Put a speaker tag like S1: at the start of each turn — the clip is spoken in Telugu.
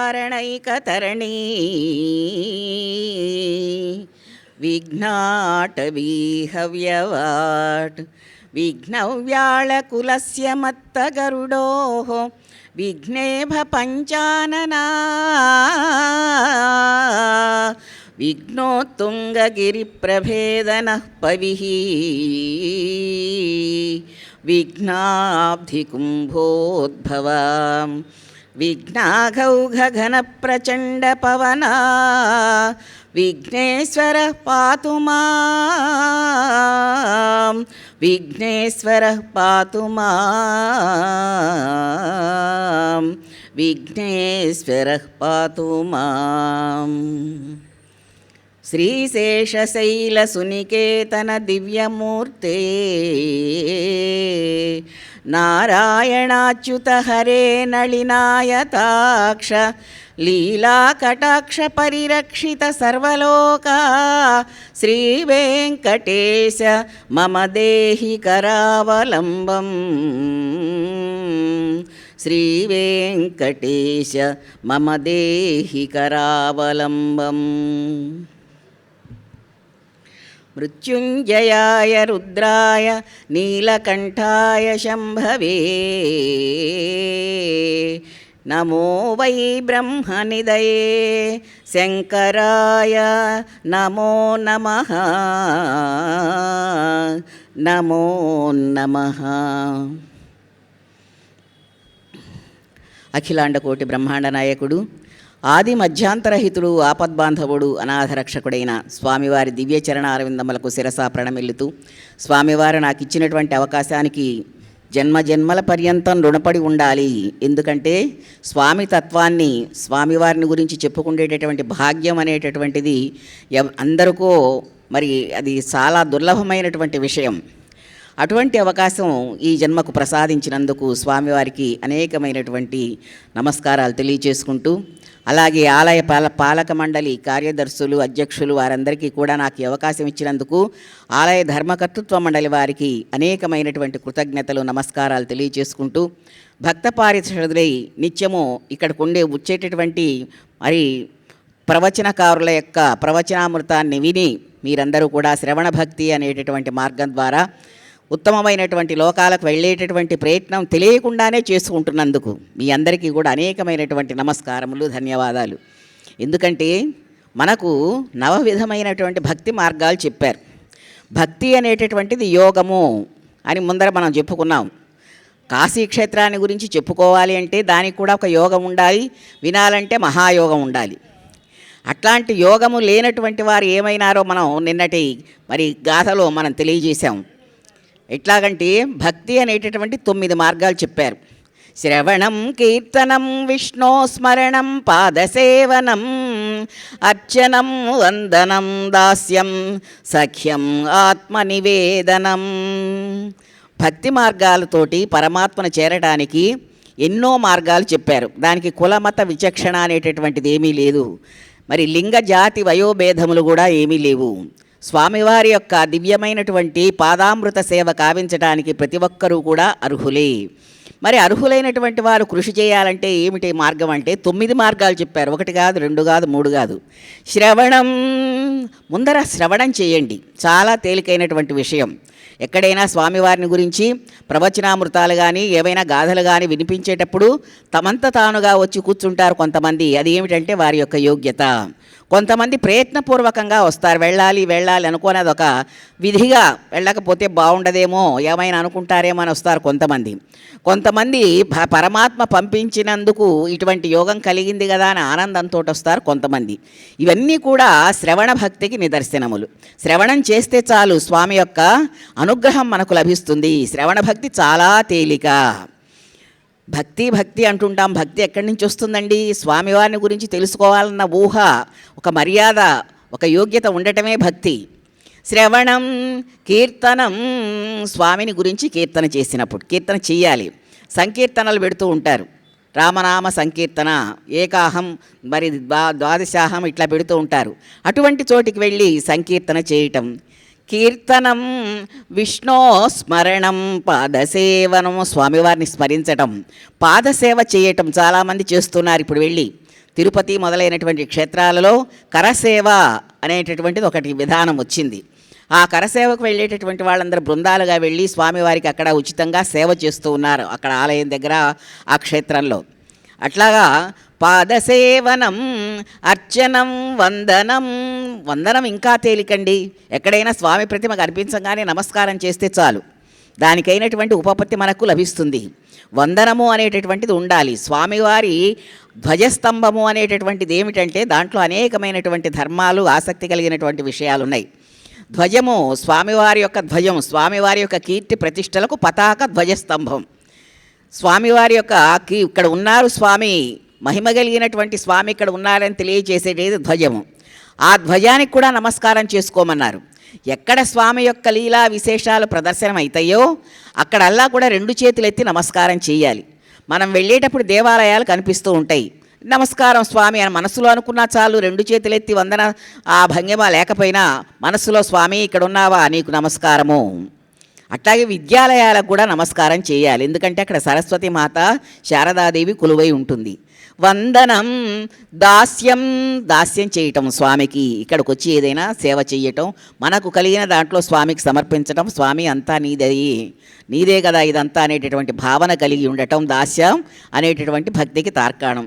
S1: కారణైకతరణీ విఘ్నాటవీహవ్యవాట్ విఘ్నవ్యాళకులస్య మత్తగరుడోః విఘ్నేభ పంచాననా విఘ్నోత్తుంగగిరిప్రభేదనః పవిః విఘ్నాబ్ధికుంభోద్భవా విఘ్నాఘౌఘఘనప్రచండపవనా విఘ్నేశ్వరః పాతు మాం విఘ్నేశ్వరః పాతు మాం విఘ్నేశ్వరః పాతు మాం. శ్రీశేషశైలసునికేతన దివ్యమూర్తే నారాయణాచ్యుత హరే నళినాయతాక్ష లీలాకటాక్ష పరిరక్షిత సర్వలోకా శ్రీవేంకటేశ మమ దేహి కరావలంబం శ్రీవేంకటేశ మమ దేహి కరావలంబం. మృత్యుంజయాయ రుద్రాయ నీలకంఠాయ శంభవే నమో వై బ్రహ్మనిదయే శంకరాయ నమో నమః నమో నమః. అఖిలాండకోటి బ్రహ్మాండ నాయకుడు ఆది మధ్యాంతరహితుడు ఆపద్బాంధవుడు అనాథరక్షకుడైన స్వామివారి దివ్య చరణారవిందములకు శిరసా ప్రణమిల్లుతూ స్వామివారు నాకు ఇచ్చినటువంటి అవకాశానికి జన్మ జన్మల పర్యంతం రుణపడి ఉండాలి. ఎందుకంటే స్వామి తత్వాన్ని స్వామివారిని గురించి చెప్పుకునేటటువంటి భాగ్యం అనేటటువంటిది అందరికో మరి అది చాలా దుర్లభమైనటువంటి విషయం. అటువంటి అవకాశం ఈ జన్మకు ప్రసాదించినందుకు స్వామివారికి అనేకమైనటువంటి నమస్కారాలు తెలియచేసుకుంటూ, అలాగే ఆలయ పాలక మండలి కార్యదర్శులు అధ్యక్షులు వారందరికీ కూడా నాకు ఈ అవకాశం ఇచ్చినందుకు ఆలయ ధర్మకర్తృత్వ మండలి వారికి అనేకమైనటువంటి కృతజ్ఞతలు నమస్కారాలు తెలియచేసుకుంటూ, భక్త పారిషదులై నిత్యము ఇక్కడికి వచ్చేటటువంటి మరి ప్రవచనకారుల యొక్క ప్రవచనామృతాన్ని విని మీరందరూ కూడా శ్రవణ భక్తి అనేటటువంటి మార్గం ద్వారా ఉత్తమమైనటువంటి లోకాలకు వెళ్ళేటటువంటి ప్రయత్నం తెలియకుండానే చేసుకుంటున్నందుకు మీ అందరికీ కూడా అనేకమైనటువంటి నమస్కారములు, ధన్యవాదాలు. ఎందుకంటే మనకు నవవిధమైనటువంటి భక్తి మార్గాలు చెప్పారు. భక్తి అనేటటువంటిది యోగము అని ముందర మనం చెప్పుకున్నాం. కాశీక్షేత్రాన్ని గురించి చెప్పుకోవాలి అంటే దానికి కూడా ఒక యోగం ఉండాలి, వినాలంటే మహాయోగం ఉండాలి. అట్లాంటి యోగము లేనటువంటి వారు ఏమైనారో మనం నిన్నటి మరి గాథలో మనం తెలియజేశాం. ఎట్లాగంటే భక్తి అనేటటువంటి 9 మార్గాలు చెప్పారు. శ్రవణం, కీర్తనం, విష్ణో స్మరణం, పాదసేవనం, అర్చనం, వందనం, దాస్యం, సఖ్యం, ఆత్మనివేదనం. భక్తి మార్గాలతోటి పరమాత్మను చేరడానికి ఎన్నో మార్గాలు చెప్పారు. దానికి కులమత విచక్షణ అనేటటువంటిది ఏమీ లేదు. మరి లింగ జాతి వయోభేదములు కూడా ఏమీ లేవు. స్వామివారి యొక్క దివ్యమైనటువంటి పాదామృత సేవ కావించడానికి ప్రతి ఒక్కరూ కూడా అర్హులే. మరి అర్హులైనటువంటి వారు కృషి చేయాలంటే ఏమిటి మార్గం అంటే 9 మార్గాలు చెప్పారు. 1 కాదు, 2 కాదు, 3 కాదు. శ్రవణం, ముందర శ్రవణం చేయండి. చాలా తేలికైనటువంటి విషయం. ఎక్కడైనా స్వామివారిని గురించి ప్రవచనామృతాలు కానీ ఏవైనా గాథలు కానీ వినిపించేటప్పుడు తమంత తానుగా వచ్చి కూర్చుంటారు కొంతమంది. అది ఏమిటంటే వారి యొక్క యోగ్యత. కొంతమంది ప్రయత్నపూర్వకంగా వస్తారు. వెళ్ళాలి వెళ్ళాలి అనుకోనేది ఒక విధిగా, వెళ్ళకపోతే బాగుండదేమో ఏమైనా అనుకుంటారేమో అని వస్తారు కొంతమంది. కొంతమంది పరమాత్మ పంపించినందుకు ఇటువంటి యోగం కలిగింది కదా అని ఆనందంతో వస్తారు కొంతమంది. ఇవన్నీ కూడా శ్రవణ భక్తికి నిదర్శనములు. శ్రవణం చేస్తే చాలు స్వామి యొక్క అనుగ్రహం మనకు లభిస్తుంది. శ్రవణ భక్తి చాలా తేలిక. భక్తి భక్తి అంటుంటాం. భక్తి ఎక్కడి నుంచి వస్తుందండి? స్వామివారిని గురించి తెలుసుకోవాలన్న ఊహ, ఒక మర్యాద, ఒక యోగ్యత ఉండటమే భక్తి. శ్రవణం, కీర్తనం, స్వామిని గురించి కీర్తన చేసినప్పుడు కీర్తన చెయ్యాలి. సంకీర్తనలు పెడుతూ ఉంటారు. రామనామ సంకీర్తన, ఏకాహం, మరి ద్వాదశాహం ఇట్లా పెడుతూ ఉంటారు. అటువంటి చోటికి వెళ్ళి సంకీర్తన చేయటం. కీర్తనం, విష్ణో స్మరణం, పాదసేవనం, స్వామివారిని స్మరించటం, పాదసేవ చేయటం చాలామంది చేస్తున్నారు. ఇప్పుడు వెళ్ళి తిరుపతి మొదలైనటువంటి క్షేత్రాలలో కరసేవ అనేటటువంటిది ఒకటి విధానం వచ్చింది. ఆ కరసేవకు వెళ్ళేటటువంటి వాళ్ళందరూ బృందాలుగా వెళ్ళి స్వామివారికి అక్కడ ఉచితంగా సేవ చేస్తూ ఉన్నారు, అక్కడ ఆలయం దగ్గర ఆ క్షేత్రంలో. అట్లాగా పాదసేవనం, అర్చనం, వందనం. వందనం ఇంకా తేలికండి. ఎక్కడైనా స్వామి ప్రతిమ కనిపించగానే నమస్కారం చేస్తే చాలు, దానికైనటువంటి ఉపపత్తి మనకు లభిస్తుంది. వందనము అనేటటువంటిది ఉండాలి. స్వామివారి ధ్వజస్తంభము అనేటటువంటిది ఏమిటంటే దాంట్లో అనేకమైనటువంటి ధర్మాలు, ఆసక్తి కలిగినటువంటి విషయాలు ఉన్నాయి. ధ్వజము స్వామివారి యొక్క ధ్వజం, స్వామివారి యొక్క కీర్తి ప్రతిష్టలకు పతాక ధ్వజస్తంభం. స్వామివారి యొక్క ఇక్కడ ఉన్నారు స్వామి, మహిమ కలిగినటువంటి స్వామి ఇక్కడ ఉన్నారని తెలియజేసేది ధ్వజము. ఆ ధ్వజానికి కూడా నమస్కారం చేసుకోమన్నారు. ఎక్కడ స్వామి యొక్క లీలా విశేషాలు ప్రదర్శనం అవుతాయో అక్కడల్లా కూడా 2 చేతులు ఎత్తి నమస్కారం చేయాలి. మనం వెళ్ళేటప్పుడు దేవాలయాలు కనిపిస్తూ ఉంటాయి, నమస్కారం స్వామి అని మనసులో అనుకున్నా చాలు, 2 చేతులు ఎత్తి వందన ఆ భంగిమ లేకపోయినా మనసులో స్వామి ఇక్కడ ఉన్నావా నీకు నమస్కారము. అట్లాగే విద్యాలయాలకు కూడా నమస్కారం చేయాలి, ఎందుకంటే అక్కడ సరస్వతి మాత శారదాదేవి కొలువై ఉంటుంది. వందనం, దాస్యం, దాస్యం చేయటం స్వామికి, ఇక్కడికి వచ్చి ఏదైనా సేవ చేయటం, మనకు కలిగిన దాంట్లో స్వామికి సమర్పించటం, స్వామి అంతా నీదే కదా ఇదంతా అనేటటువంటి భావన కలిగి ఉండటం దాస్యం అనేటటువంటి భక్తికి తార్కాణం.